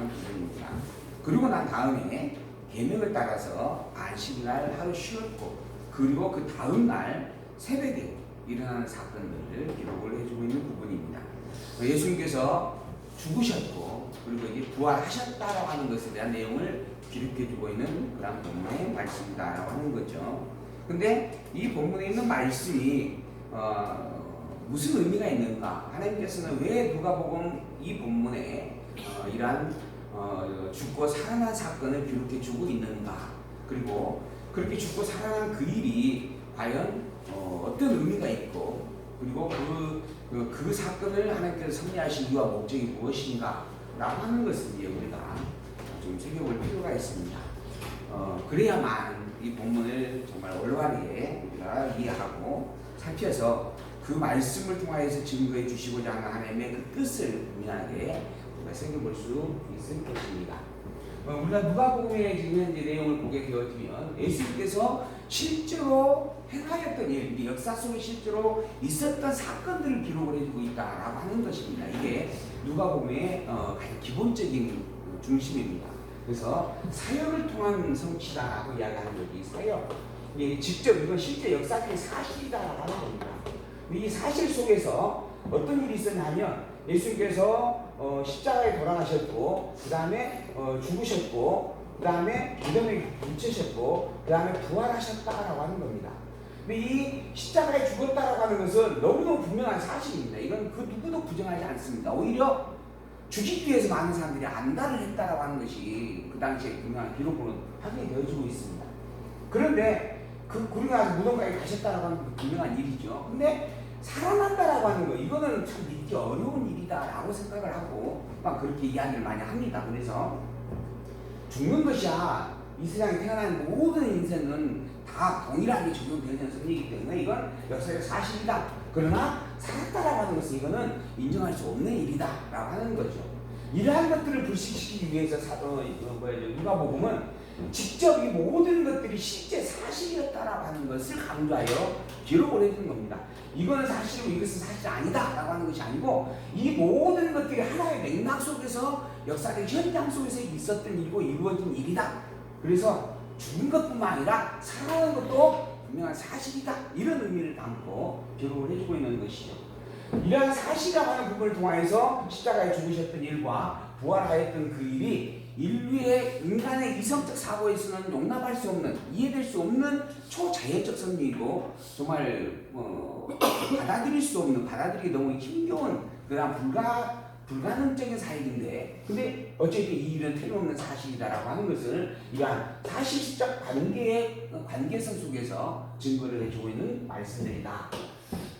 하는 부분입니다. 그리고 난 다음에 계명을 따라서 안식날 하루 쉬었고 그리고 그 다음 날 새벽에 일어나는 사건들을 기록을 해주고 있는 부분입니다. 예수님께서 죽으셨고 그리고 이제 부활하셨다라고 하는 것에 대한 내용을 기록해주고 있는 그런 본문의 말씀이다라고 하는 거죠. 근데 이 본문에 있는 말씀이 무슨 의미가 있는가? 하나님께서는 왜 누가복음 이 본문에 이러한 죽고 살아난 사건을 기록해주고 있는가? 그리고 그렇게 죽고 살아난 그 일이 과연 어떤 의미가 있고 그리고 그 사건을 하나님께서 섭리하신 이유와 목적이 무엇인가 라고 하는 것을 이제 우리가 좀 새겨볼 필요가 있습니다. 그래야만 이 본문을 정말 올바르게 우리가 이해하고 살펴서 그 말씀을 통하여서 증거해 주시고자 하는 하나님의 그 뜻을 분명하게 우리가 새겨볼 수 있을 것입니다. 우리가 누가복음의 지금 현재 내용을 보게 되어지면 예수님께서 실제로 행하였던 일, 역사 속에 실제로 있었던 사건들을 기록을 해주고 있다라고 하는 것입니다. 이게 누가복음의 가장 기본적인 중심입니다. 그래서 사역을 통한 성취다라고 이야기하는 것이 사역. 직접 이건 실제 역사적인 사실이다라고 하는 겁니다. 이 사실 속에서 어떤 일이 있었냐면 예수님께서 십자가에 돌아가셨고 그 다음에 죽으셨고 그 다음에 무덤에 묻히셨고 그 다음에 부활하셨다라고 하는 겁니다. 근데 이 십자가에 죽었다라고 하는 것은 너무너무 분명한 사실입니다. 이건 그 누구도 부정하지 않습니다. 오히려 죽이기 위해서 많은 사람들이 안달을 했다라고 하는 것이 그 당시에 분명한 기록으로 확인이 되어지고 있습니다. 그런데 우리가 무덤가에 가셨다라고 하는 건 분명한 일이죠. 근데 살아난다라고 하는 거 이거는 참 믿기 어려운 일이다라고 생각을 하고 막 그렇게 이야기를 많이 합니다. 그래서 죽는 것이야 이 세상에 태어난 모든 인생은 다 동일하게 적용되는 선이기 때문에 이건 역사적 사실이다. 그러나 살았다라고 하는 것은 이거는 인정할 수 없는 일이다라고 하는 거죠. 이러한 것들을 불식시키기 위해서 누가복음은 직접 이 모든 것들이 실제 사실이었다라고 하는 것을 강조하여 기록을 해주는 겁니다. 이건 사실이고 이것은 사실 아니다라고 하는 것이 아니고 이 모든 것들이 하나의 맥락 속에서 역사적 현장 속에서 있었던 일이고 이루어진 일이다. 그래서 죽은 것뿐만 아니라 살아나는 것도 분명한 사실이다. 이런 의미를 담고 기록을 해주고 있는 것이죠. 이러한 사실이라고 하는 부분을 통해서 십자가에 죽으셨던 일과 부활하였던 그 일이 인류의 인간의 이성적 사고에서는 용납할 수 없는 이해될 수 없는 초자연적 섭리이고 정말 받아들일 수 없는 받아들이기 너무 힘겨운 그런 불가능적인 사실인데 근데 어쨌든 이 일은 틀림없는 사실이다라고 하는 것을 이러한 사실적 관계의 관계성 속에서 증거를 해주고 있는 말씀들이다.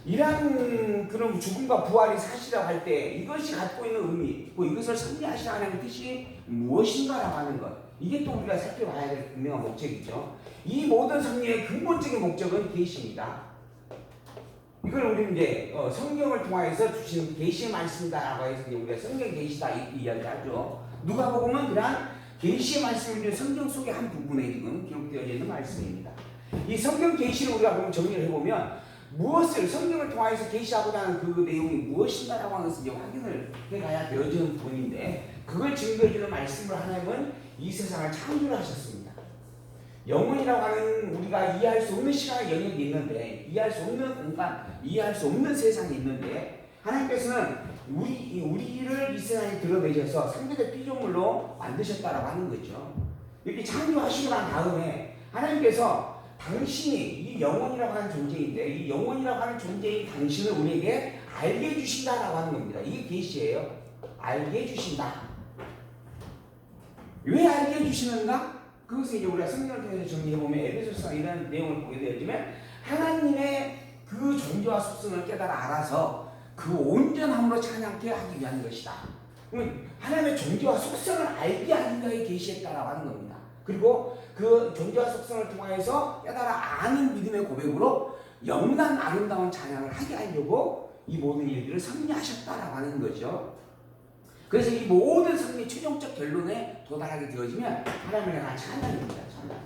이러한 그런 죽음과 부활이 사실이라고 할 때 이것이 갖고 있는 의미, 이것을 섭리하시는 하나님의 뜻이 무엇인가라고 하는 것 이게 또 우리가 살펴봐야 될 분명한 목적이죠. 이 모든 섭리의 근본적인 목적은 계시입니다. 이걸 우리는 이제 성경을 통해서 주신 계시의 말씀이다라고 해서 이제 우리가 성경 계시다 이야기하죠. 누가복음은 그러한 계시의 말씀을 성경 속의 한 부분에 지금 기록되어 있는 말씀입니다. 이 성경 계시를 우리가 보면 정리를 해보면 무엇을 성경을 통해서 계시하고자 하는 그 내용이 무엇인가라고 하는 것을 이제 확인을 해가야 되어지는 부분인데 그걸 증거해주는 말씀을 하나님은 이 세상을 창조를 하셨습니다. 영혼이라고 하는 우리가 이해할 수 없는 시간의 영역이 있는데 이해할 수 없는 공간, 이해할 수 없는 세상이 있는데 하나님께서는 우리를 이 세상에 드러내셔서 상대적 피조물로 만드셨다라고 하는 거죠. 이렇게 창조하시고 난 다음에 하나님께서 당신이 이 영혼이라고 하는 존재인데 이 영혼이라고 하는 존재인 당신을 우리에게 알게 해주신다라고 하는 겁니다. 이게 계시예요. 알게 해주신다. 왜 알게 해주시는가? 그것을 이제 우리가 성경을 통해서 정리해보면 에베소서 이런 내용을 보게 되어지면 하나님의 그 존재와 속성을 깨달아 알아서 그 온전함으로 찬양케 하기 위한 것이다. 하나님의 존재와 속성을 알게 하기 위하여 계시했다라고 하는 겁니다. 그리고 그 존재와 속성을 통하여서 깨달아 아는 믿음의 고백으로 영원한 아름다운 찬양을 하게 하려고 이 모든 일들을 섭리하셨다라고 하는 거죠. 그래서 이 모든 섭리의 최종적 결론에 도달하게 되어지면 하나님을 향한 찬양입니다. 찬양.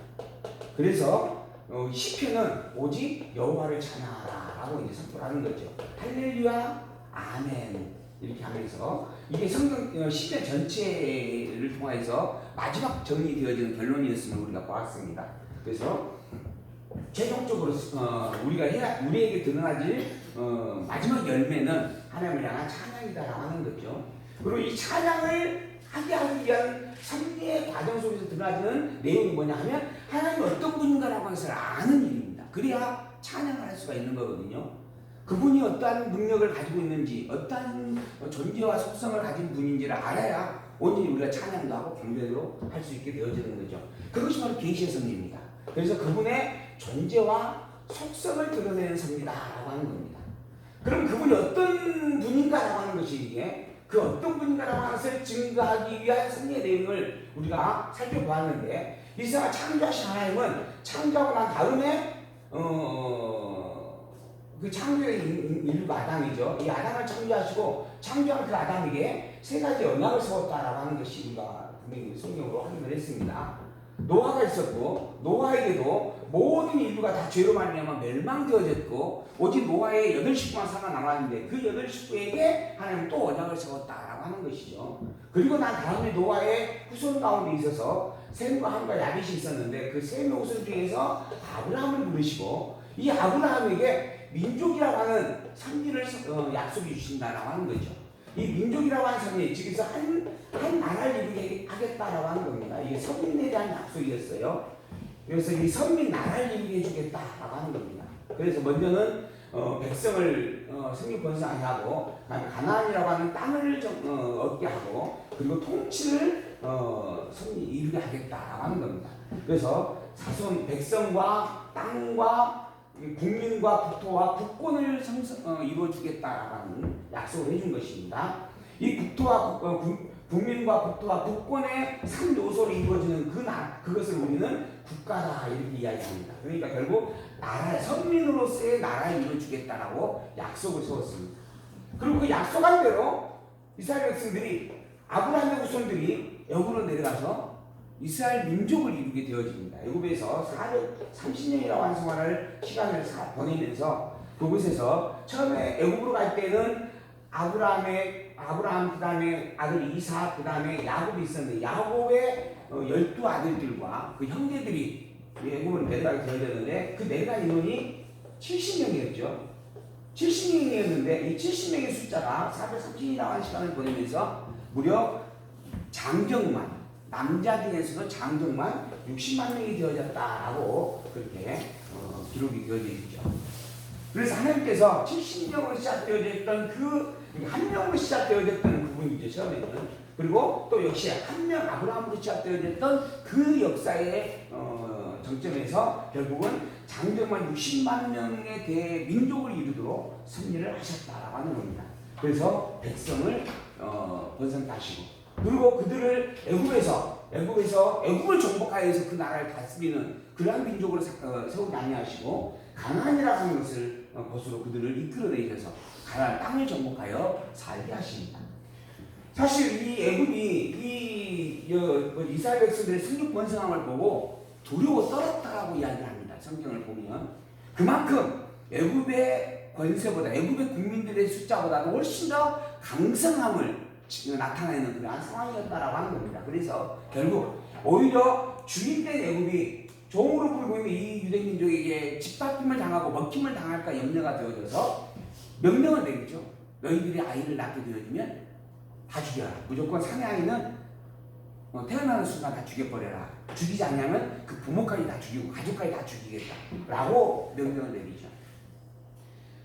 그래서 시편은 오직 여호와를 찬양하라 라고 이제 선포하는 거죠. 할렐루야 아멘. 이렇게 하면서 이게 성경 시편 전체를 통해서 마지막 정리되어지는 결론이었음을 우리가 보았습니다. 그래서 최종적으로 우리에게 드러나질 마지막 열매는 하나님을 향한 찬양이다라고 하는 거죠. 그리고 이 찬양을 하게 하기 위한 섭리의 과정 속에서 드러나지는 내용이 뭐냐 하면 하나님이 어떤 분인가라고 하는 것을 아는 일입니다. 그래야 찬양을 할 수가 있는 거거든요. 그분이 어떠한 능력을 가지고 있는지, 어떠한 존재와 속성을 가진 분인지를 알아야 온전히 우리가 찬양도 하고 경배도 할 수 있게 되어지는 거죠. 그것이 바로 계시의 섭리입니다. 그래서 그분의 존재와 속성을 드러내는 섭리다라고 하는 겁니다. 그럼 그분이 어떤 분인가라고 하는 것이 이게 그 어떤 분인가라고 하는 것을 증거하기 위한 섭리의 내용을 우리가 살펴보았는데, 이 세상을 창조하신 하나님은 창조하고 난 다음에 그 창조의 인류가 아담이죠. 이 아담을 창조하시고 창조한 그 아담에게 세 가지 언약을 세웠다라고 하는 것이 우리가 분명히 성경으로 확인을 했습니다. 노아가 있었고 노아에게도 모든 인류가 다 죄로 말미암아 멸망되어졌고 오직 노아의 8식구만 살아남았는데 그 8식구에게 하나님은 또 언약을 세웠다라고 하는 것이죠. 그리고 난 다음에 노아의 후손 가운데 있어서 셈과 함과 야벳이 있었는데 그 셈의 후손 중에서 아브라함을 부르시고 이 아브라함에게 민족이라고 하는 섭리를 약속해 주신다라고 하는 거죠. 이 민족이라고 하는 섭리, 즉에서 한 나라를 이루게 하겠다라고 하는 겁니다. 이게 섭리에 대한 약속이었어요. 그래서 이 섭리 나라를 이루게 해주겠다라고 하는 겁니다. 그래서 먼저는 백성을 생육 번성하게 하고, 가나안이라고 하는 땅을 얻게 하고, 그리고 통치를 섭리 이루게 하겠다라고 하는 겁니다. 그래서 자손 백성과 땅과 국민과 국토와 국권을 이루어주겠다라는 약속을 해준 것입니다. 이 국민과 국토와 국권의 3요소로 이루어지는 그것을 우리는 국가다 이렇게 이야기합니다. 그러니까 결국 선민으로서의 나라를 이루어주겠다라고 약속을 세웠습니다. 그리고 그 약속한 대로 이스라엘 백성들이 아브라함의 후손들이 애굽으로 내려가서 이스라엘 민족을 이루게 되어집니다. 애굽에서 30년이라고 하는 시간을 보내면서 그곳에서 처음에 애굽으로 갈 때는 아브라함 그다음에 아들 이삭 그다음에 야곱이 있었는데 야곱의 12아들들과 그 형제들이 애굽으로 내려가게 되어졌는데 그 내려간 인원이 70명이었죠. 70명이었는데 이 70명의 숫자가 430이라고 하는 시간을 보내면서 무려 장정만 남자 중에서도 장정만 60만 명이 되어졌다라고 그렇게 기록이 되어져 있죠. 그래서 하나님께서 70명으로 시작되어졌던 한 명으로 시작되어졌던 그분이죠, 처음에는. 그리고 또 역시 한 명 아브라함으로 시작되어졌던 그 역사의 정점에서 결국은 장정만 60만 명의 대민족을 이루도록 섭리를 하셨다라고 하는 겁니다. 그래서 백성을 번성하시고 그리고 그들을 애굽을 정복하여서 그 나라를 다스리는 그러한 민족으로 세우지 아니하시고 가나안이라고 하는 것으로 그들을 이끌어내셔서 가나안 땅을 정복하여 살게 하십니다. 사실 이 애굽이 이스라엘 백성들의 생육 번성함을 보고 두려워 떨었다라고 이야기합니다. 성경을 보면 그만큼 애굽의 권세보다 애굽의 국민들의 숫자보다도 훨씬 더 강성함을 나타내는 그러한 상황이었다라고 하는 겁니다. 그래서 결국 오히려 주인된 애굽이 종으로 부르고 있는 이 유대민족에게 짓밟힘을 당하고 먹힘을 당할까 염려가 되어져서 명령을 내리죠. 너희들이 아이를 낳게 되어지면 다 죽여라. 무조건 사내 아이는 태어나는 순간 다 죽여버려라. 죽이지 않으면 그 부모까지 다 죽이고 가족까지 다 죽이겠다라고 명령을 내리죠.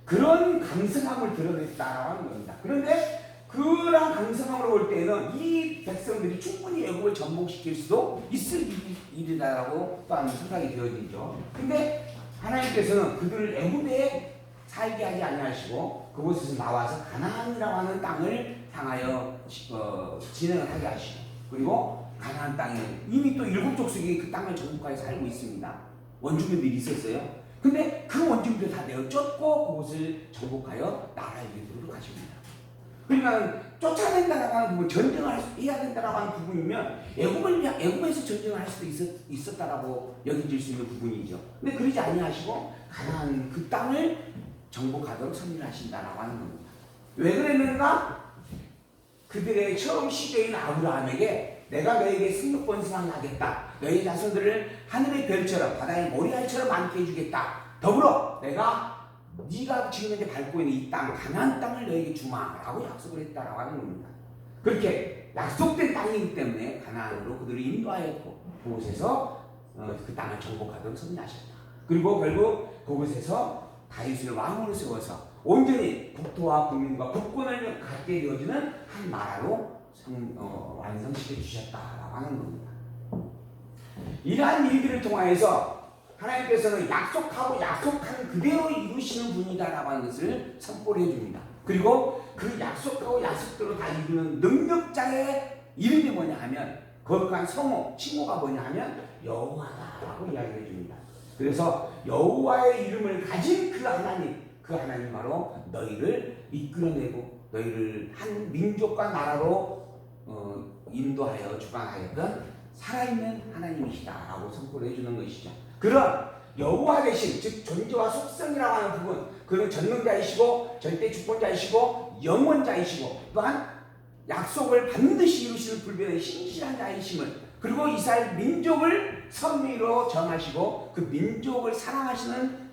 그런 강성함을 드러냈다라고 하는 겁니다. 그런데 그런 강성함으로 볼 때는 이 백성들이 충분히 애굽을 전복시킬 수도 있을 일이다라고 또한 생각이 되어지죠. 근데 하나님께서는 그들을 애굽에 살게 하지 아니하시고 그곳에서 나와서 가나안이라고 하는 땅을 향하여 진행을 하게 하시고 그리고 가나안 땅에 이미 또 7족속이 그 땅을 정복하여 살고 있습니다. 원주민들이 있었어요. 근데 그 원주민들 다 내어 쫓고 그곳을 정복하여 나라의 이루도록 하십니다. 그러니까 쫓아낸다라고 하는 부분, 전쟁을 해야 된다라고 하는 부분이면 애굽에서 전쟁을 할 수도 있었다라고 여겨질 수 있는 부분이죠. 근데 그러지 아니하시고 가나안 그 땅을 정복하도록 섭리를 하신다라고 하는 겁니다. 왜 그랬는가? 그들의 처음 시대인 아브라함에게 내가 너에게 승급 번성하게 하겠다. 너희 자손들을 하늘의 별처럼 바다의 모래알처럼 많게 해주겠다. 더불어 내가 네가 지금 현재 밟고 있는 이 땅 가나안 땅을 너에게 주마라고 약속을 했다라고 하는 겁니다. 그렇게 약속된 땅이기 때문에 가나안으로 그들을 인도하였고 그곳에서 그 땅을 정복하도록 섭리하셨다. 그리고 결국 그곳에서 다윗을 왕으로 세워서 온전히 국토와 국민과 국권을 갖게 되어지는 한 나라로 완성시켜 주셨다라고 하는 겁니다. 이러한 일들을 통하여서 하나님께서는 약속하고 약속한 그대로 이루시는 분이다라고 하는 것을 선포를 해줍니다. 그리고 그 약속하고 약속대로 다 이루는 능력자의 이름이 뭐냐 하면 거룩한 성호, 칭호가 뭐냐 하면 여호와다라고 이야기해 줍니다. 그래서 여호와의 이름을 가진 그 하나님 바로 너희를 이끌어내고 너희를 한 민족과 나라로 인도하여 주관하였던 살아있는 하나님이시다라고 선포를 해주는 것이죠. 그런 여호와 되신 즉 존재와 속성이라고 하는 부분, 그는 전능자이시고 절대 주권자이시고 영원자이시고 또한 약속을 반드시 이루시는 불변의 신실한 자이심을, 그리고 이스라엘 민족을 섭리로 정하시고 그 민족을 사랑하시는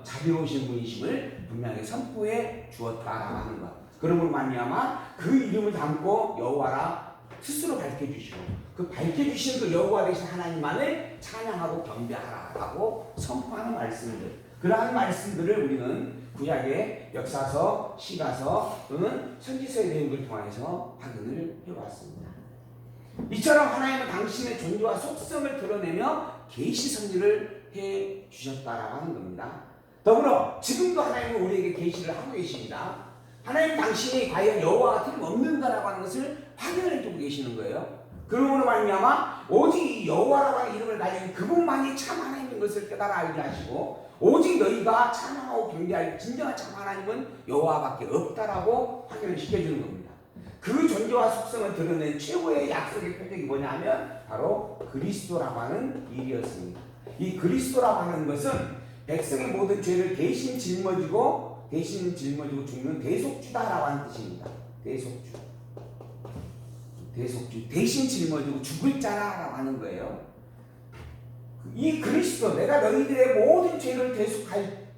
자비로우신 분이심을 분명히 선포해 주었다라고 하는 것. 그러므로 말미암아 그 이름을 담고 여호와라 스스로 밝혀주시고 그 밝혀주신 그 여호와 되신 하나님만을 찬양하고 경배하라라고 선포하는 말씀들, 그러한 말씀들을 우리는 구약의 역사서, 시가서 또는 선지서의 내용을 통해서 확인을 해왔습니다. 이처럼 하나님은 당신의 존재와 속성을 드러내며 계시 섭리를 해 주셨다라고 하는 겁니다. 더불어 지금도 하나님은 우리에게 계시를 하고 계십니다. 하나님 당신이 과연 여호와가 틀림없는가라고 하는 것을 확인을 해주고 계시는 거예요. 그러므로 말미암아 오직 여호와라고 하는 이름을 가진 그분만이 참 하나님인 것을 깨달아 알게 하시고 오직 너희가 찬양하고 경배할 진정한 참 하나님은 여호와밖에 없다라고 확인을 시켜주는 겁니다. 그 존재와 속성을 드러낸 최고의 약속의 표적이 뭐냐 하면 바로 그리스도라고 하는 일이었습니다. 이 그리스도라고 하는 것은 백성의 모든 죄를 대신 짊어지고 죽는 대속주다라고 하는 뜻입니다. 대속주 대신 짊어지고 죽을 자라고 하는 거예요. 이 그리스도, 내가 너희들의 모든 죄를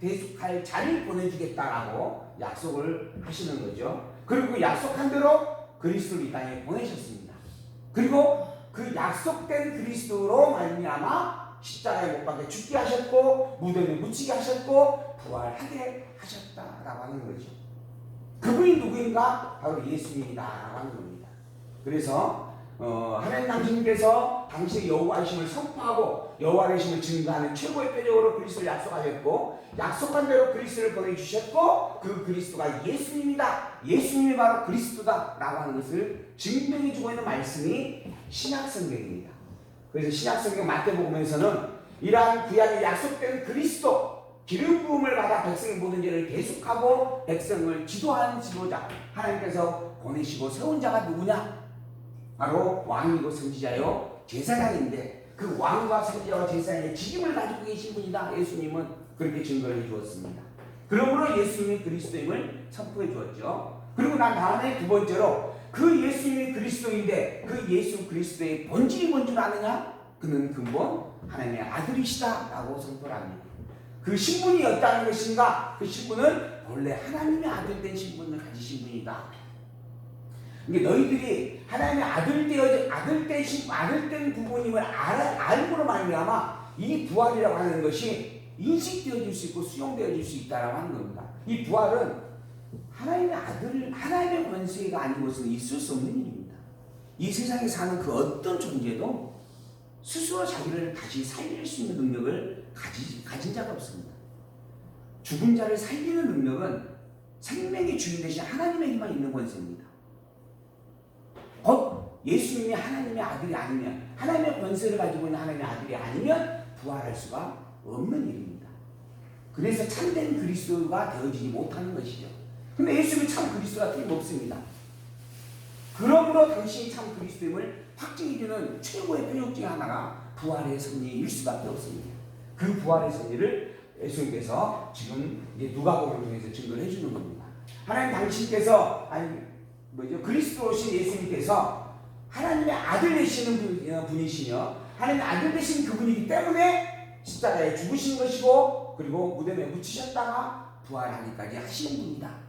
대속할 자를 보내주겠다라고 약속을 하시는 거죠. 그리고 약속한 대로 그리스도를 이 땅에 보내셨습니다. 그리고 그 약속된 그리스도로 말미암아 십자가에 못 박혀 죽게 하셨고 무덤에 묻히게 하셨고 부활하게 하셨다라고 하는 거죠. 그분이 누구인가? 바로 예수님이다라고 하는 겁니다. 그래서 하나님 당신께서 당신의 여호와이심을 선포하고 여호와 되심을 증거하는 최고의 표적으로 그리스도를 약속하셨고 약속한 대로 그리스도를 보내주셨고 그 그리스도가 예수님이다, 예수님이 바로 그리스도다라고 하는 것을 증명해주고 있는 말씀이 신약성경입니다. 그래서 신약성경 마태복음에서는 이러한 구약에 약속된 그리스도, 기름 부음을 받아 백성의 모든 죄를 대속하고 백성을 지도하는 지도자, 하나님께서 보내시고 세운 자가 누구냐? 바로 왕이고 선지자요 제사장인데 그 왕과 선지자와 제사장의 직임을 가지고 계신 분이다. 예수님은 그렇게 증거를 해주었습니다. 그러므로 예수님이 그리스도임을 선포해 주었죠. 그리고 난 다음에 두 번째로 그 예수님이 그리스도인데 그 예수 그리스도의 본질이 뭔 줄 아느냐? 그는 근본 하나님의 아들이시다라고 선포를 합니다. 그 신분이 어떠한 것인가? 그 신분은 본래 하나님의 아들된 신분을 가지신 분이다. 그러니까 너희들이 하나님의 아들된 부분임을 알고로 말미암아 이 부활이라고 하는 것이 인식되어질 수 있고 수용되어질 수 있다라고 하는 겁니다. 이 부활은 하나님의 권세가 아니고서는 있을 수 없는 일입니다. 이 세상에 사는 그 어떤 존재도 스스로 자기를 다시 살릴 수 있는 능력을 가진 자가 없습니다. 죽은 자를 살리는 능력은 생명의 주인 되신 하나님에게만 있는 권세입니다. 곧 예수님이 하나님의 아들이 아니면, 하나님의 권세를 가지고 있는 하나님의 아들이 아니면 부활할 수가 없는 일입니다. 그래서 참된 그리스도가 되어지지 못하는 것이죠. 근데 예수님이 참 그리스도가 틀림없습니다. 그러므로 당신이 참 그리스도임을 확증해주는 최고의 표적 중 하나가 부활의 섭리일 수밖에 없습니다. 그 부활의 섭리를 예수님께서 지금 누가복음을 통해서 증거를 해주는 겁니다. 하나님 당신께서 그리스도신 예수님께서 하나님의 아들 되시는 분이시며 하나님의 아들 되신 그분이기 때문에 십자가에 죽으신 것이고 그리고 무덤에 묻히셨다가 부활하기까지 하신 분이다.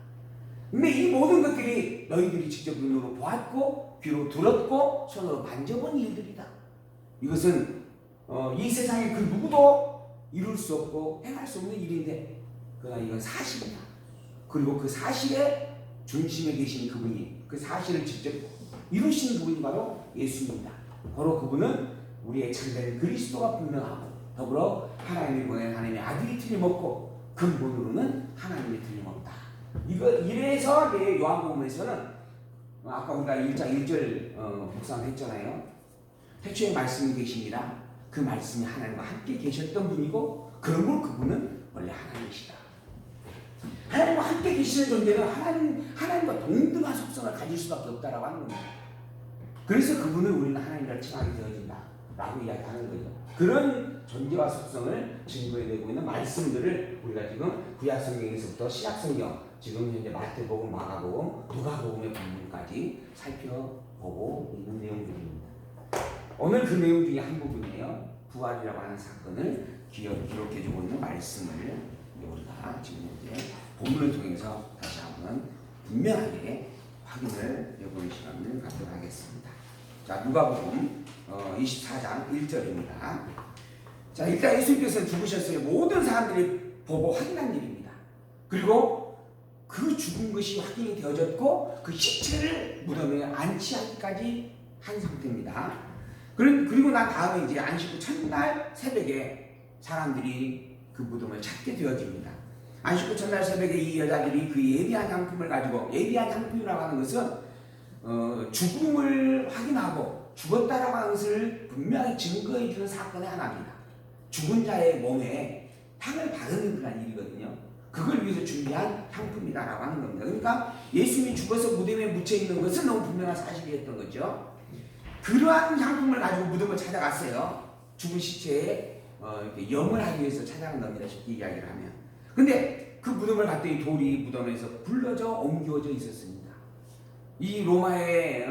근데 이 모든 것들이 너희들이 직접 눈으로 보았고 귀로 들었고 손으로 만져본 일들이다. 이것은 이 세상에 그 누구도 이룰 수 없고 행할 수 없는 일인데 그러나 이건 사실이다. 그리고 그 사실의 중심에 계신 그분이 그 사실을 직접 이루신 그분이 바로 예수입니다. 바로 그분은 우리의 참된 그리스도가 분명하고 더불어 하나님이 보낸 하나님의 아들이 틀림없고 근본으로는 하나님이 틀림없다. 이래서 요한복음에서는 아까 우리가 1장 1절 묵상을 했잖아요. 태초에 말씀이 계십니다. 그 말씀이 하나님과 함께 계셨던 분이고 그러므로 그분은 원래 하나님이시다. 하나님과 함께 계시는 존재는 하나님과 동등한 속성을 가질 수밖에 없다라고 하는 겁니다. 그래서 그분을 우리는 하나님이라 칭하게 되어진다 라고 이야기하는 거죠. 그런 존재와 속성을 증거해내고 있는 말씀들을 우리가 지금 구약성경에서부터 신약성경 지금 현재 마태복음, 마가복음, 누가복음의 본문까지 살펴보고 있는 내용들입니다. 오늘 그 내용 중에 한 부분이에요. 부활이라고 하는 사건을 기록해주고 있는 말씀을 우리가 지금 현재 본문을 통해서 다시 한번 분명하게 확인을 해보는 시간을 갖도록 하겠습니다. 자, 누가복음 24장 1절입니다. 자, 일단 예수님께서 죽으셨어요. 모든 사람들이 보고 확인한 일입니다. 그리고 그 죽은 것이 확인이 되어졌고 그 시체를 무덤에 안치하기까지 한 상태입니다. 그리고 난 다음에 이제 안식 후 첫날 새벽에 사람들이 그 무덤을 찾게 되어집니다. 안식 후 첫날 새벽에 이 여자들이 그 예비한 향품을 가지고, 예비한 향품이라고 하는 것은 죽음을 확인하고 죽었다라고 하는 것을 분명히 증거해 주는 사건의 하나입니다. 죽은 자의 몸에 향을 바르는 그런 일이거든요. 그걸 위해서 준비한 향품이다라고 하는 겁니다. 그러니까 예수님이 죽어서 무덤에 묻혀 있는 것은 너무 분명한 사실이었던 거죠. 그러한 향품을 가지고 무덤을 찾아갔어요. 죽은 시체에 염을 하기 위해서 찾아간 겁니다. 쉽게 이야기를 하면. 근데 그 무덤을 갔더니 돌이 무덤에서 굴러져 옮겨져 있었습니다. 이 로마의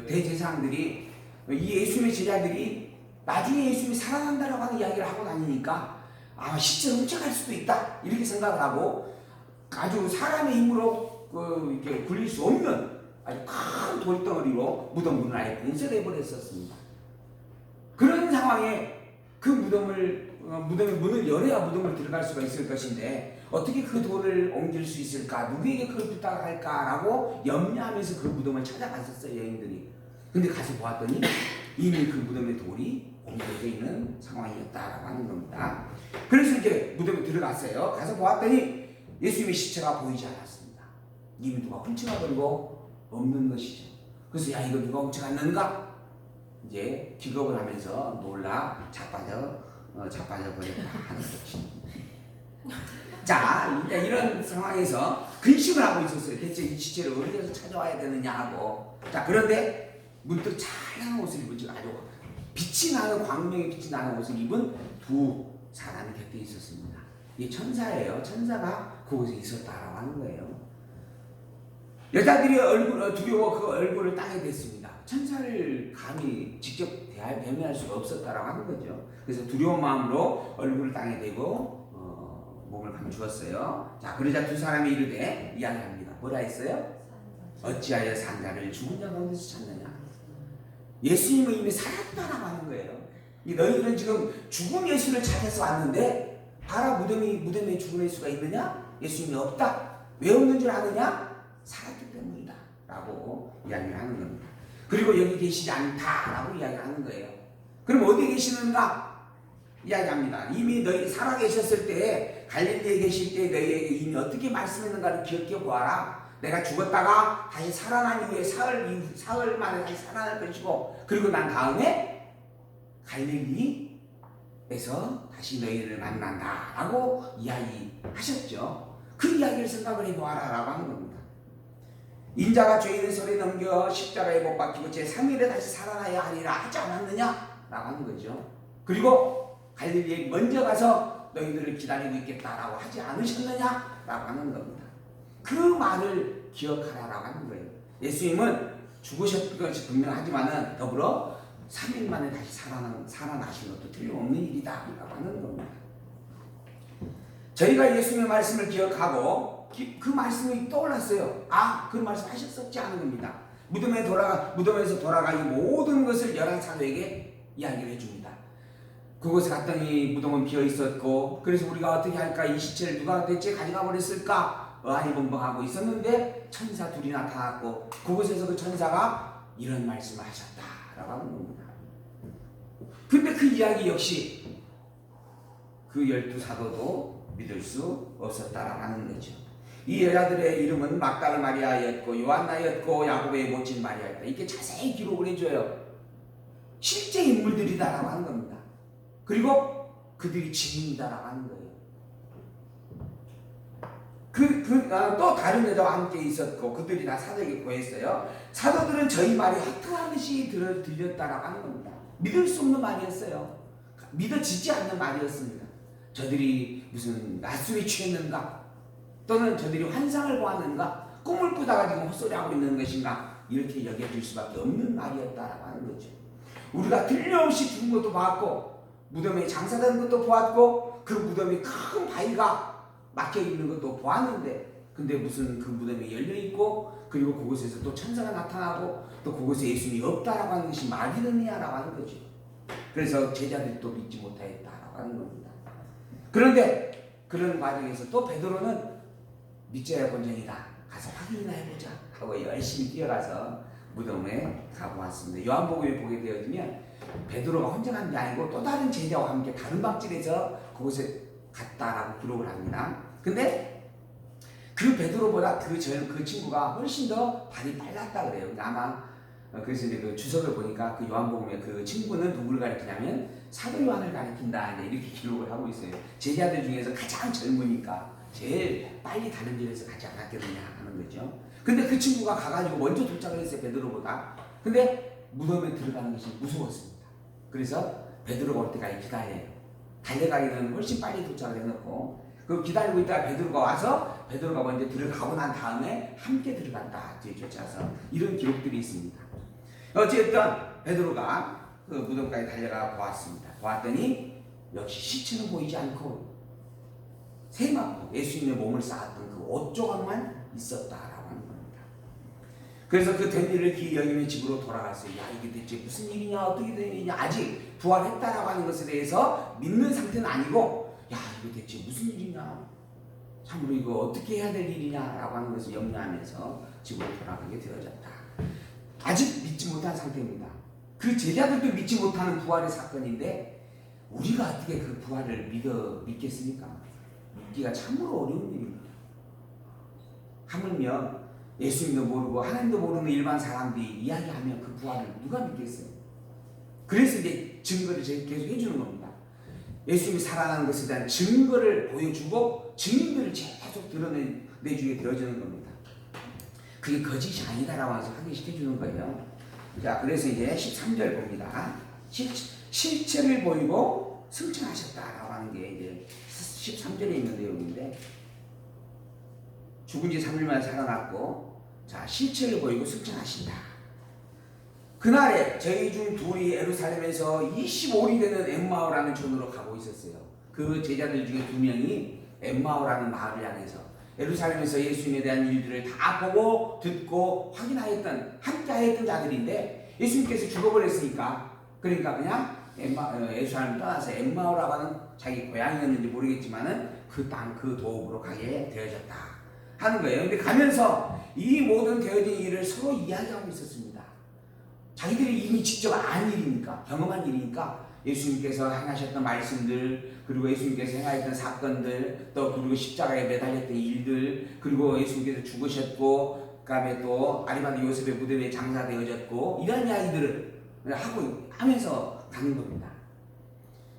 대제사장들이 이 예수님의 제자들이 나중에 예수님이 살아난다라고 하는 이야기를 하고 다니니까 아마 시체를 훔쳐갈 수도 있다 이렇게 생각을 하고 아주 사람의 힘으로 이렇게 굴릴 수 없는 아주 큰 돌덩어리로 무덤 문을 아예 봉쇄해 버렸었습니다. 그런 상황에 그 무덤의 문을 열어야 무덤을 들어갈 수가 있을 것인데 어떻게 그 돌을 옮길 수 있을까? 누구에게 그걸 부탁할까라고 염려하면서 그 무덤을 찾아갔었어요, 여인들이. 근데 가서 보았더니 이미 그 무덤의 돌이 옮겨져 있는 상황이었다라고 하는 겁니다. 그래서 이제 무덤에 들어갔어요. 가서 보았더니 예수님의 시체가 보이지 않았습니다. 이미 누가 훔쳐가버리고 없는 것이죠. 그래서 야, 이거 누가 훔쳐갔는가? 이제 기겁을 하면서 놀라 자빠져 버렸다 하는 것입니다. 자, 이런 상황에서 근심을 하고 있었어요. 대체 이 시체를 어디에서 찾아와야 되느냐 하고. 자, 그런데 문득 찬란한 옷을 입은 아주 빛이 나는 광명의 빛이 나는 옷을 입은 두 사람이 곁에 있었습니다. 이 천사예요. 천사가 그곳에 있었다라고 하는 거예요. 여자들이 두려워 그 얼굴을 땅에 댔습니다. 천사를 감히 직접 대면할 수가 없었다라고 하는 거죠. 그래서 두려운 마음으로 얼굴을 땅에 대고 몸을 감추었어요. 자, 그러자 두 사람이 이르되 이야기합니다. 뭐라 했어요? 어찌하여 산자를 죽은 자 가운데서 찾느냐? 예수님은 이미 살았다라고 하는 거예요. 너희들은 지금 죽은 예수를 찾아서 왔는데 봐라, 무덤에 죽은 예수가 있느냐? 예수님이 없다. 왜 없는 줄 아느냐? 살았기 때문이다 라고 이야기를 하는 겁니다. 그리고 여기 계시지 않다라고 이야기하는 거예요. 그럼 어디 계시는가? 이야기합니다. 이미 너희 살아계셨을 때 갈릴리에 계실 때 너희에게 이미 어떻게 말씀했는가를 기억해 보아라. 내가 죽었다가 다시 살아난 이후에 사흘 만에 다시 살아날 것이고 그리고 난 다음에 갈릴리에서 다시 너희를 만난다 라고 이야기하셨죠. 그 이야기를 생각을 해보아라 라고 하는 겁니다. 인자가 죄인의 손에 넘겨 십자가에 못 박히고 제3일에 다시 살아나야 하리라 하지 않았느냐 라고 하는 거죠. 그리고 갈릴리에 먼저 가서 너희들을 기다리고 있겠다라고 하지 않으셨느냐 라고 하는 겁니다. 그 말을 기억하라라고 하는 거예요. 예수님은 죽으셨던 것이 분명하지만은 더불어 3일 만에 다시 살아나신 것도 틀림없는 일이다 하는 겁니다. 저희가 예수님의 말씀을 기억하고 그 말씀이 떠올랐어요. 그 말씀 하셨었지 하는 겁니다. 무덤에서 돌아가 이 모든 것을 11사도에게 이야기를 해줍니다. 그곳에 갔더니 무덤은 비어 있었고, 그래서 우리가 어떻게 할까, 이 시체를 누가 대체 가져가 버렸을까 의아리벙벙하고 있었는데 천사 둘이 나타났고, 그곳에서 그 천사가 이런 말씀을 하셨다라고 하는 겁니다. 근데 그 이야기 역시 그 12사도도 믿을 수 없었다라고 하는 거죠. 이 여자들의 이름은 막달라 마리아였고 요한나였고 야고보의 모친 마리아였다. 이렇게 자세히 기록을 해줘요. 실제 인물들이다라고 하는 겁니다. 그리고 그들이 증인이다라고 하는 거예요. 또 다른 여자와 함께 있었고 그들이 다 사도에게 고했어요. 사도들은 저희 말이 허투하듯이 들렸다라고 하는 겁니다. 믿을 수 없는 말이었어요. 믿어지지 않는 말이었습니다. 저들이 무슨 낮술에 취했는가, 또는 저들이 환상을 보았는가, 꿈을 꾸다가 지금 헛소리하고 있는 것인가, 이렇게 여겨질 수밖에 없는 말이었다라고 하는 거죠. 우리가 틀림없이 죽은 것도 봤고 무덤에 장사되는 것도 보았고 그 무덤에 큰 바위가 막혀있는 것도 보았는데, 근데 무슨 그 무덤이 열려있고 그리고 그곳에서 또 천사가 나타나고 또 그곳에 예수님이 없다라고 하는 것이 말이 되느냐라고 하는 거죠. 그래서 제자들이 또 믿지 못하였다라고 하는 겁니다. 그런데 그런 과정에서 또 베드로는 믿져야 본전이다, 가서 확인이나 해보자 하고 열심히 뛰어가서 무덤에 가보았습니다. 요한복음에 보게 되어지면 베드로가 혼자 간 게 아니고 또 다른 제자와 함께 다른 방집에서 그곳에 갔다라고 기록을 합니다. 근데 그 베드로보다 그 친구가 훨씬 더 발이 빨랐다 그래요. 아마 그래서 이제 그 주석을 보니까 그 요한복음에 그 친구는 누구를 가리키냐면 사도 요한을 가리킨다 이렇게 기록을 하고 있어요. 제자들 중에서 가장 젊으니까 제일 빨리 다른 길에서 가지 않았겠느냐 하는 거죠. 근데 그 친구가 가가지고 먼저 도착을 했어요, 베드로보다. 근데 무덤에 들어가는 것이 무서웠습니다. 그래서 베드로가 올 때까지 기다려요. 달려가기는 훨씬 빨리 도착을 해놓고 그 기다리고 있다가 베드로가 와서 베드로가 먼저 들어가고 난 다음에 함께 들어간다, 뒤에 쫓아서. 이런 기록들이 있습니다. 어쨌든 베드로가 그 무덤까지 달려가 보았습니다. 보았더니 역시 시체는 보이지 않고 세마포 예수님의 몸을 쌓았던 그 옷 조각만 있었다라고 하는 겁니다. 그래서 그 된 일을 기이 여기며 집으로 돌아갔어요. 야, 이게 대체 무슨 일이냐, 어떻게 된 일이냐, 아직 부활했다라고 하는 것에 대해서 믿는 상태는 아니고, 야, 이거 대체 무슨 일이냐, 참으로 이거 어떻게 해야 될 일이냐라고 하는 것을 염려하면서 집으로 돌아가게 되어졌다. 아직 믿지 못한 상태입니다. 그 제자들도 믿지 못하는 부활의 사건인데 우리가 어떻게 그 부활을 믿겠습니까? 믿기가 참으로 어려운 일입니다. 하물며 예수님도 모르고 하나님도 모르는 일반 사람들이 이야기하면 그 부활을 누가 믿겠어요? 그래서 이제 증거를 계속 해주는 겁니다. 예수님이 살아나는 것에 대한 증거를 보여주고 증인들을 계속 드러내주게 되어지는 겁니다. 그게 거짓이 아니다라고 해서 확인시켜주는 거예요. 자, 그래서 이제 13절 봅니다. 실체를 보이고 승천하셨다라고 하는 게 이제 13절에 있는 내용인데, 죽은 지 3일 만에 살아났고, 자, 실체를 보이고 승천하신다. 그날에 저희 중 둘이 예루살렘에서 25리 되는 엠마오라는 존으로 가고 있었어요. 그 제자들 중에 2명이 엠마오라는 마을을 향해서 예루살렘에서 예수님에 대한 일들을 다 보고 듣고 확인하였던, 함께하였던 자들인데, 예수님께서 죽어버렸으니까 그러니까 그냥 예루살렘을 떠나서 엠마오라고 하는 자기 고향이었는지 모르겠지만은 그 땅, 그 도읍으로 가게 되어졌다 하는 거예요. 근데 가면서 이 모든 되어진 일을 서로 이야기하고 있었습니다. 자기들이 이미 직접 안 일이니까, 경험한 일이니까 예수님께서 행하셨던 말씀들, 그리고 예수님께서 행하셨던 사건들, 또 그리고 십자가에 매달렸던 일들, 그리고 예수님께서 죽으셨고 그다음에 또 아리마다 요셉의 무덤에 장사되어졌고, 이런 이야기들을 하면서 가는 겁니다.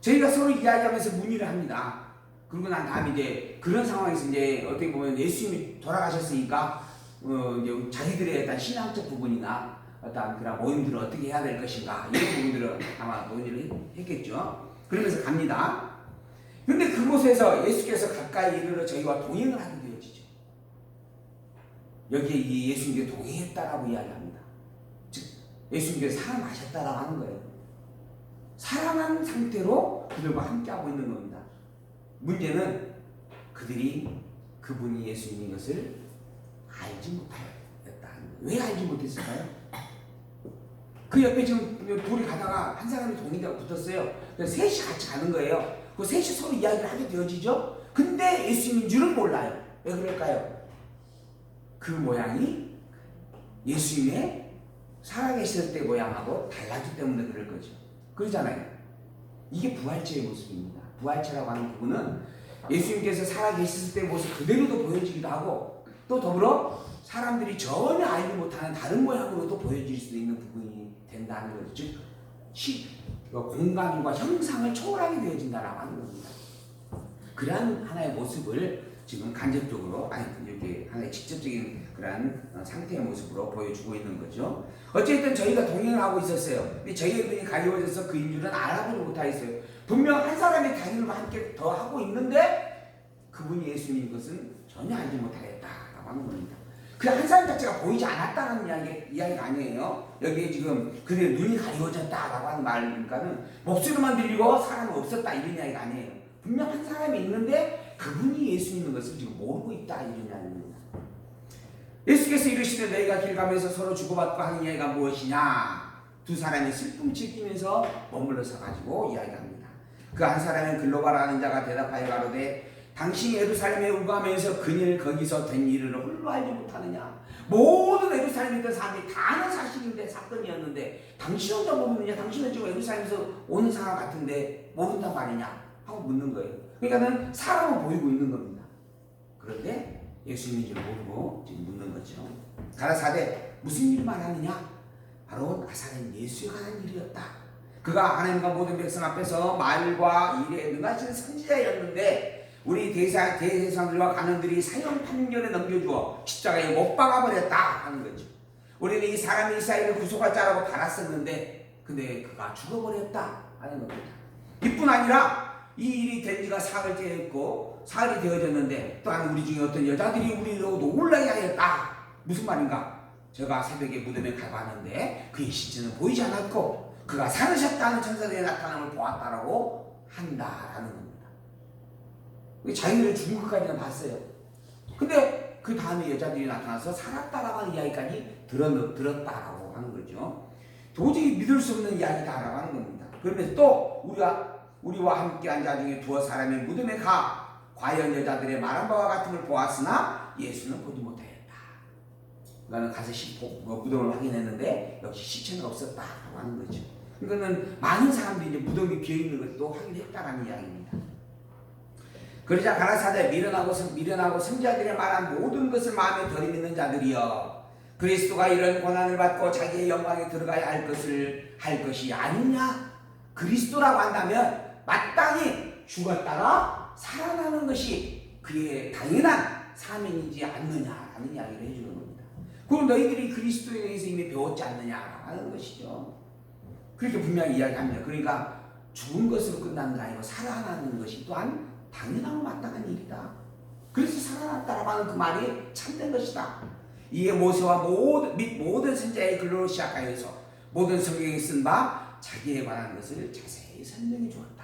저희가 서로 이야기하면서 문의를 합니다. 그러고 난 다음에 이제 그런 상황에서 이제 어떻게 보면 예수님이 돌아가셨으니까 이제 자기들의 어떤 신앙적 부분이나 어떤 그런 모임들을 어떻게 해야 될 것인가, 이런 부분들을 아마 논의를 했겠죠. 그러면서 갑니다. 근데 그곳에서 예수께서 가까이 이르러 저희와 동행을 하게 되어지죠. 여기에 이 예수님께 동의했다라고 이야기합니다. 즉 예수님께서 사랑하셨다라고 하는 거예요. 사랑한 상태로 그들과 함께하고 있는 겁니다. 문제는 그들이 그분이 예수님인 것을 알지 못하였다. 왜 알지 못했을까요? 그 옆에 지금 둘이 가다가 한 사람이 동의가 붙었어요. 그래서 셋이 같이 가는 거예요. 그 셋이 서로 이야기를 하게 되어지죠. 근데 예수님인 줄은 몰라요. 왜 그럴까요? 그 모양이 예수님의 살아계실 때 모양하고 달라졌기 때문에 그럴 거죠. 그러잖아요. 이게 부활체의 모습입니다. 부활체라고 하는 부분은 예수님께서 살아계셨을 때 모습 그대로도 보여지기도 하고 또 더불어 사람들이 전혀 알지 못하는 다른 모양으로도 보여질 수 있는 부분이 된다는 거죠. 즉 공간과 형상을 초월하게 되어진다라고 하는 겁니다. 그러한 하나의 모습을 지금 간접적으로 이렇게 하나의 직접적인 그러한 상태의 모습으로 보여주고 있는 거죠. 어쨌든 저희가 동행을 하고 있었어요. 근데 저희의 눈이 가려워져서 그인 줄은 알아보지 못하였어요. 분명 한 사람이 당일과 함께 더 하고 있는데 그분이 예수님인 것은 전혀 알지 못하였다라고 하는 겁니다. 그 한 사람 자체가 보이지 않았다는 이야기가 아니에요. 여기에 지금 그들의 눈이 가려워졌다라고 하는 말이니까는 목소리만 들리고 사람은 없었다 이런 이야기가 아니에요. 분명 한 사람이 있는데 그분이 예수님인 것을 지금 모르고 있다 이런 이야기입니다. 예수께서 이르시되 너희가 길 가면서 서로 주고받고 하는 이야기가 무엇이냐? 두 사람이 슬픔을 즐기면서 머물러서 가지고 이야기합니다. 그 한 사람은 글로바라는 자가 대답하여 가로되 당신이 예루살렘에 우거하면서 그늘 거기서 된 일을 홀로 알지 못하느냐? 모든 예루살렘에 있던 사람이 다 아는 사실인데 사건이었는데 당신 혼자 모르느냐? 당신은 지금 예루살렘에서 오는 사람 같은데 모른단 말이냐? 하고 묻는 거예요. 그러니까는 사람은 보이고 있는 겁니다. 그런데 예수님인지 모르고 지금 묻는 거죠. 가라사대 무슨 일을 말하느냐? 바로 나사렛 예수에 관한 일이었다. 그가 하나님과 모든 백성 앞에서 말과 일에 능하신 선지자였는데 우리 대제사장들과 관원들이 사형 판결에 넘겨주어 십자가에 못 박아버렸다 하는 거죠. 우리는 이 사람이 이스라엘을 구속할 자라고 바랐었는데 근데 그가 죽어버렸다 하는 겁니다. 이뿐 아니라 이 일이 된 지가 사흘째 했고 사흘이 되어졌는데 또한 우리 중에 어떤 여자들이 우리로 놀라게 하였다. 무슨 말인가? 제가 새벽에 무덤에 가봤는데 그의 신체는 보이지 않았고 그가 살으셨다는 천사들의 나타남을 보았다라고 한다라는 겁니다. 자기들은 죽은 것까지는 봤어요. 근데 그 다음에 여자들이 나타나서 살았다라고 하는 이야기까지 들었다라고 하는 거죠. 도저히 믿을 수 없는 이야기다라고 하는 겁니다. 그러면서 또 우리와 함께 한 자 중에 두어 사람이 무덤에 가 과연 여자들의 말한 바와 같은 걸 보았으나 예수는 보지 못하였다. 그러니까 가서 무덤을 확인했는데 역시 시체는 없었다라고 하는 거죠. 그러니까는 많은 사람들이 이제 무덤이 비어 있는 것도 확인했다라는 이야기입니다. 그러자 가라사대 미련하고 선지자들의 말한 모든 것을 마음에 들이미는 자들이여 그리스도가 이런 고난을 받고 자기의 영광에 들어가야 할 것이 아니냐? 그리스도라고 한다면 마땅히 죽었다가 살아나는 것이 그의 당연한 사명이지 않느냐라는 이야기를 해주는 겁니다. 그럼 너희들이 그리스도에 대해서 이미 배웠지 않느냐라고 하는 것이죠. 그렇게 분명히 이야기합니다. 그러니까 죽은 것으로 끝나는 게 아니고 살아나는 것이 또한 당연하고 마땅한 일이다. 그래서 살아났다라고 하는 그 말이 참된 것이다. 이에 모세와 모든 선지자의 글로 시작하여서 모든 성경에 쓴 바 자기에 관한 것을 자세히 설명해 주었다.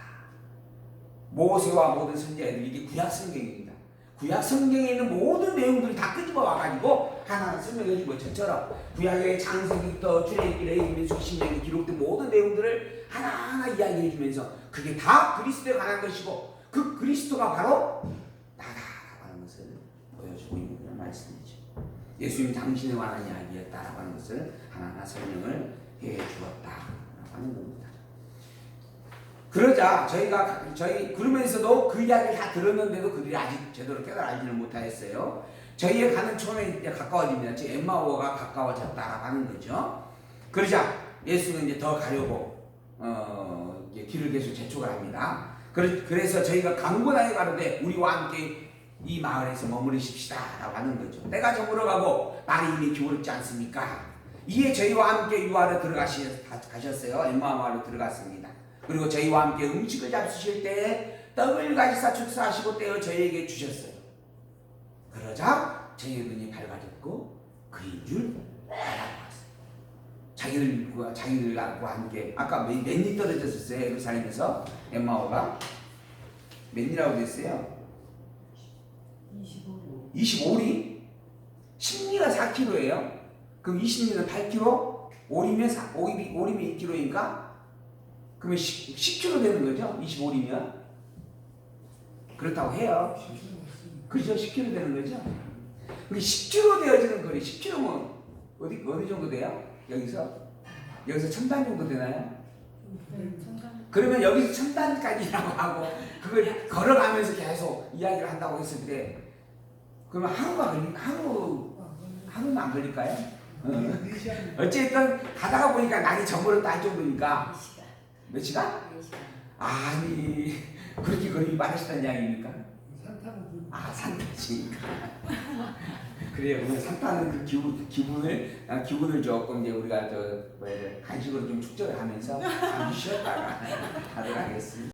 모세와 모든 선지자들이 이게 구약 성경입니다. 구약 성경에 있는 모든 내용들을 다 끄집어 와가지고 하나하나 설명해 주고 저처럼 구약의 창세기부터 출애굽기, 레위기, 신명기 기록된 모든 내용들을 하나하나 이야기해 주면서 그게 다 그리스도에 관한 것이고 그 그리스도가 바로 나다라고 하는 것을 보여주고 있는 그런 말씀이죠. 예수님이 당신에 관한 이야기였다라고 하는 것을 하나하나 설명을 해 주었다라고 하는 겁니다. 그러자 그러면서도 그 이야기를 다 들었는데도 그들이 아직 제대로 깨달아지를 못하였어요. 저희의 가는 처음에 이제 가까워집니다. 즉 엠마오가 가까워졌다라고 하는 거죠. 그러자 예수는 이제 더 가려고 이제 길을 계속 재촉을 합니다. 그래서 저희가 강권하여 가로되 우리와 함께 이 마을에서 머무르십시다라고 하는 거죠. 때가 저물어 가고 날이 이미 기울었지 않습니까? 이에 저희와 함께 유하로 가셨어요. 엠마오 마을로 들어갔습니다. 그리고 저희와 함께 음식을 잡수실 때에 떡을 가지사 축사하시고 떼어 저희에게 주셨어요. 그러자 저희의 눈이 밝아졌고 그인 줄 알았어요. 자기들과 함께 아까 몇 리 떨어졌었어요. 예루살렘에서 엠마오가 몇 리라고 됐어요? 25리? 10리가 4km예요. 그럼 20리는 8km? 5리면 2km니까 그러면 10km 되는 거죠? 25리면 그렇다고 해요. 그죠? 10km 되는 거죠? 근데 10km 되어지는 거리 10km면 어디 정도 돼요? 여기서 1000단 정도 되나요? 그러면 여기서 1000단까지라고 하고 그걸 걸어가면서 계속 이야기를 한다고 했을 때 그러면 하루는 안 걸릴까요? 어쨌든 가다가 보니까 날이 저물었다 정도니까 몇 시간? 아니 그렇게 거리 많으시다는 이야기입니까? 산타시니까 그래요. 그러면 산타는 그 기분을 조금 이제 우리가 간식으로 좀 축적을 하면서 잠시 쉬었다가 하도록 하겠습니다.